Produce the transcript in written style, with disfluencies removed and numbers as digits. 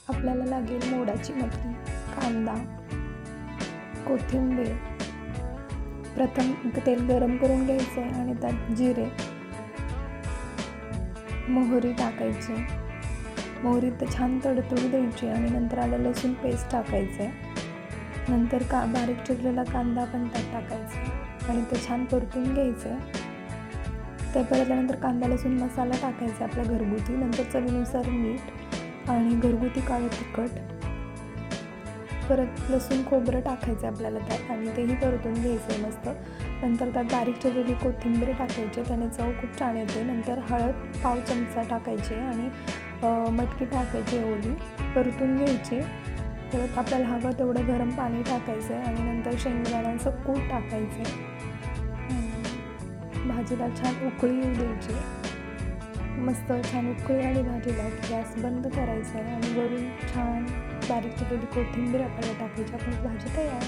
आपल्याला लागेल मोडाची मटकी, कांदा, कोथिंबीर. प्रथम तेल गरम करून घ्यायचं आहे आणि त्यात जिरे, मोहरी टाकायची. मोहरी तर छान तडतडू द्यायची आणि नंतर आलं लसूण पेस्ट टाकायचं आहे. नंतर बारीक चिरलेला कांदा पण त्यात टाकायचा आणि ते छान परतून घ्यायचं आहे. ते परतल्यानंतर कांदा लसूण मसाला टाकायचा आपला घरगुती. नंतर चवीनुसार मीठ आणि घरगुती काळं तिखट. परत लसूण खोबरं टाकायचं आपल्याला त्यात आणि तेही परतून घ्यायचं आहे मस्त. नंतर त्यात बारीक चिरलेली कोथिंबीर टाकायची, त्याने चव खूप छान येते. नंतर हळद पाव चमचा टाकायची आणि मटकी टाकायची, ओली परतून घ्यायची. परत आपल्याला हवं तेवढं गरम पाणी टाकायचं आहे आणि नंतर शेंगदाण्याचं कूट टाकायचं आहे. भाजीला छान उकळी येऊ द्यायची. मस्त छान उकळी आली भाजीला, गॅस बंद करायचा आहे आणि वरून छान बारीक चिरलेली कोथिंबीर आपल्याला टाकायची. आपली भाजी तयार.